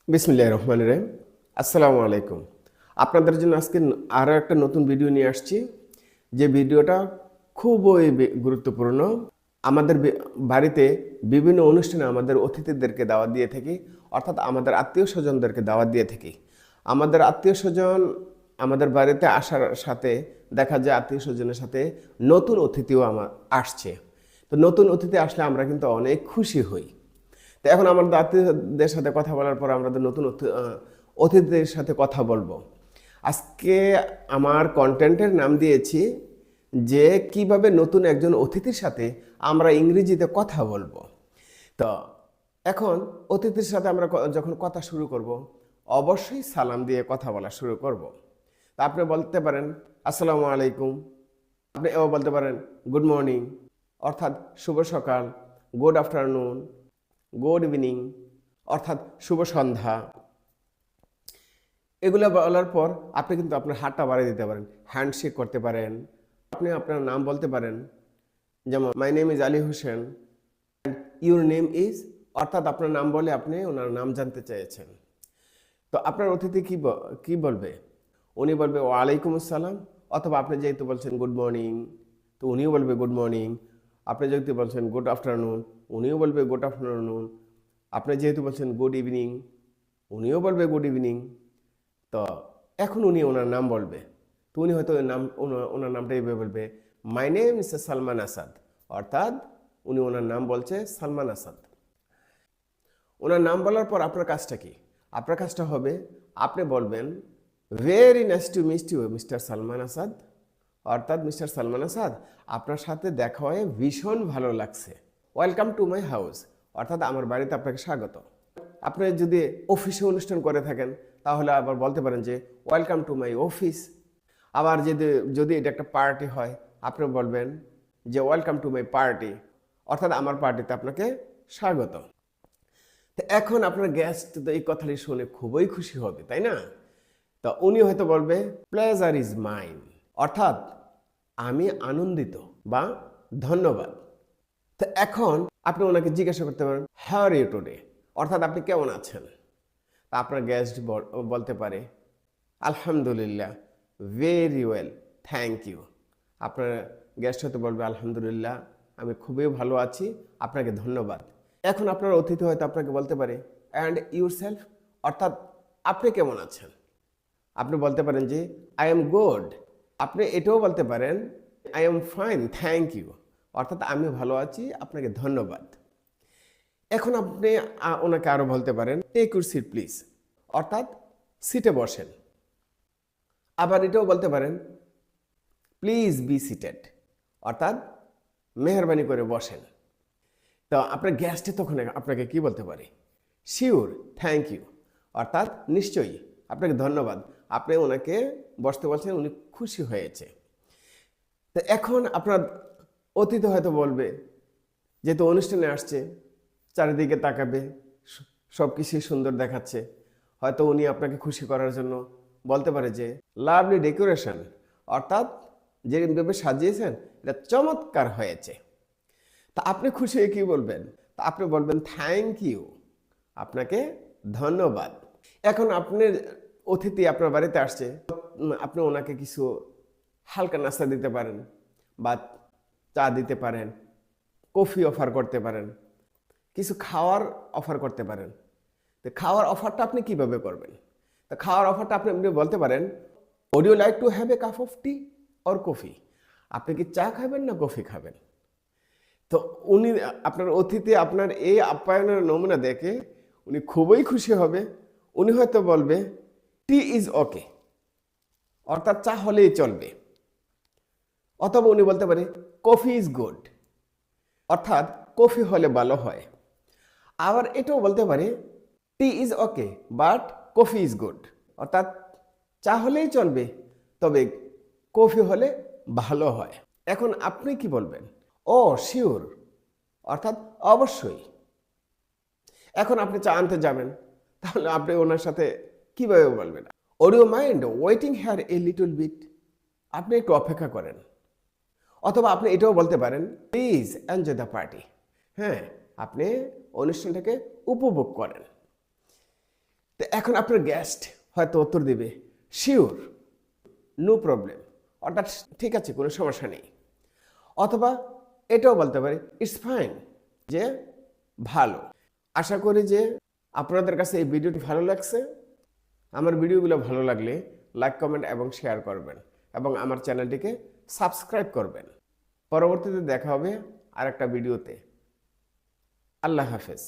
বিসমিল্লাহির রহমানির রহিম। আসসালামু আলাইকুম। আপনাদের জন্য আজকে আরও একটা নতুন ভিডিও নিয়ে আসছি, যে ভিডিওটা খুবই গুরুত্বপূর্ণ। আমাদের বাড়িতে বিভিন্ন অনুষ্ঠানে আমাদের অতিথিদেরকে দাওয়াত দিয়ে থাকি, অর্থাৎ আমাদের আত্মীয় স্বজনদেরকে দাওয়াত দিয়ে থাকি। আমাদের আত্মীয় স্বজন আমাদের বাড়িতে আসার সাথে দেখা যায় আত্মীয় স্বজনের সাথে নতুন অতিথিও আসছে। তো নতুন অতিথি আসলে আমরা কিন্তু অনেক খুশি হই। তো এখন আমাদের আত্মীয়দের সাথে কথা বলার পর আমরা নতুন অতিথিদের সাথে কথা বলবো। আজকে আমার কন্টেন্টের নাম দিয়েছি যে কিভাবে নতুন একজন অতিথির সাথে আমরা ইংরেজিতে কথা বলবো। তো এখন অতিথির সাথে আমরা যখন কথা শুরু করব, অবশ্যই সালাম দিয়ে কথা বলা শুরু করব। তা আপনি বলতে পারেন আসসালামু আলাইকুম, আপনি এও বলতে পারেন গুড মর্নিং, অর্থাৎ শুভ সকাল, গুড আফটারনুন, গুড ইভিনিং, অর্থাৎ শুভ সন্ধ্যা। এগুলো বলার পর আপনি কিন্তু আপনার হাতটা বাড়িয়ে দিতে পারেন, হ্যান্ডশেক করতে পারেন। আপনি আপনার নাম বলতে পারেন, যেমন my name is Ali Hossain, your name is, অর্থাৎ আপনার নাম বলে আপনি ওনার নাম জানতে চেয়েছেন। তো আপনার অতিথি কি বলবে? উনি বলবে ওয়ালাইকুম আসসালাম, অথবা আপনি যেহেতু বলছেন গুড মর্নিং, তো উনিও বলবে গুড মর্নিং। আপনি যেহেতু বলছেন গুড আফটারনুন, উনিও বলবে গুড আফটারনুন। আপনি যেহেতু বলছেন গুড ইভিনিং, উনিও বলবে গুড ইভিনিং। তো এখন উনি ওনার নাম বলবে, তো উনি হয়তো ওনার নামটা এইভাবে বলবে, my name is Salman Asad, অর্থাৎ উনি ওনার নাম বলছে সালমান আসাদ। ওনার নাম বলার পর আপনার কাজটা কি? আপনার কাজটা হবে আপনি বলবেন very nice to meet you mister Salman Asad, অর্থাৎ মিস্টার সালমান আসাদ, আপনার সাথে দেখা হয়ে ভীষণ ভালো লাগছে। ওয়েলকাম টু মাই হাউস, অর্থাৎ আমার বাড়িতে আপনাকে স্বাগত। আপনি যদি অফিসে অনুষ্ঠান করে থাকেন তাহলে আবার বলতে পারেন যে ওয়েলকাম টু মাই অফিস। আবার যদি এটা একটা পার্টি হয়, আপনি বলবেন যে ওয়েলকাম টু মাই পার্টি, অর্থাৎ আমার পার্টিতে আপনাকে স্বাগত। তো এখন আপনার গেস্ট তো এই কথাটি শুনে খুবই খুশি হবে, তাই না? তো উনি হয়তো বলবে প্লেজার ইজ মাইন, অর্থাৎ আমি আনন্দিত বা ধন্যবাদ। তো এখন আপনি ওনাকে জিজ্ঞাসা করতে পারেন হাউ আর ইউ টুডে, অর্থাৎ আপনি কেমন আছেন? তা আপনার গেস্ট বলতে পারে আলহামদুলিল্লাহ, ভেরি ওয়েল, থ্যাংক ইউ। আপনার গেস্ট হয়তো বলবে আলহামদুলিল্লাহ, আমি খুবই ভালো আছি, আপনাকে ধন্যবাদ। এখন আপনার অতিথি হয়তো আপনাকে বলতে পারে অ্যান্ড ইউর সেলফ, অর্থাৎ আপনি কেমন আছেন? আপনি বলতে পারেন যে আই এম গুড। আপনি এটাও বলতে পারেন I am fine, thank you, অর্থাৎ আমি ভালো আছি, আপনাকে ধন্যবাদ। এখন আপনি ওনাকে আরো বলতে পারেন টেক ইউর সিট প্লিজ, অর্থাৎ সিটে বসেন। আবার এটাও বলতে পারেন প্লিজ বি সিটেড, অর্থাৎ মেহরবানি করে বসেন। তো আপনার গেস্টে তখন আপনাকে কি বলতে পারে? শিওর, থ্যাংক ইউ, অর্থাৎ নিশ্চয়ই, আপনাকে ধন্যবাদ, আপনি ওনাকে বসতে বলছেন, উনি খুশি হয়েছে। তো এখন আপনার অতিথি হয়তো বলবে, যেহেতু অনুষ্ঠানে আসছে, চারিদিকে তাকাবে, সব কিছুই সুন্দর দেখাচ্ছে, হয়তো উনি আপনাকে খুশি করার জন্য বলতে পারে যে লাভলি ডেকোরেশন, অর্থাৎ যেভাবে সাজিয়েছেন এটা চমৎকার হয়েছে। তা আপনি খুশি হয়ে কি বলবেন? তা আপনি বলবেন থ্যাংক ইউ, আপনাকে ধন্যবাদ। এখন আপনার অতিথি আপনার বাড়িতে আসছে, আপনি ওনাকে কিছু হালকা নাস্তা দিতে পারেন, বা চা দিতে পারেন, কফি অফার করতে পারেন, কিছু খাওয়ার অফার করতে পারেন। তো খাওয়ার অফারটা আপনি কিভাবে করবেন? তো খাওয়ার অফারটা আপনি বলতে পারেন would you like to have a cup of tea or coffee, আপনি কি চা খাবেন না কফি খাবেন? তো উনি, আপনার অতিথি আপনার এই আপ্যায়নের নমুনা দেখে উনি খুবই খুশি হবে। উনি হয়তো বলবে টি ইজ ওকে, অর্থাৎ চা হলেই চলবে। অথবা উনি বলতে পারে কফি ইজ গুড, অর্থাৎ কফি হলে ভালো হয়। আবার এটাও বলতে পারে tea is okay but coffee is good, অর্থাৎ চা হলেই চলবে, তবে কফি হলে ভালো হয়। এখন আপনি কি বলবেন? ও শিওর, অর্থাৎ অবশ্যই। এখন আপনি চা আনতে যাবেন, তাহলে আপনি ওনার সাথে কিভাবে বলবেন? Would you mind waiting here a little bit, আপনি একটু অপেক্ষা করেন। অথবা আপনি এটাও বলতে পারেন প্লিজ এনজয় দ্য পার্টি, হ্যাঁ, আপনি অনুষ্ঠানটাকে উপভোগ করেন। তো এখন আপনার গেস্ট হয়তো উত্তর দিবে শিওর, নো প্রবলেম, অর্থাৎ ঠিক আছে, কোনো সমস্যা নেই। অথবা এটাও বলতে পারে ইটস ফাইন, যে ভালো। আশা করি যে আপনাদের কাছে এই ভিডিওটি ভালো লাগছে। আমার ভিডিওগুলো ভালো লাগলে লাইক, কমেন্ট এবং শেয়ার করবেন এবং আমার চ্যানেলটিকে সাবস্ক্রাইব করবেন। পরবর্তীতে দেখা হবে আরেকটা ভিডিওতে। আল্লাহ হাফেজ।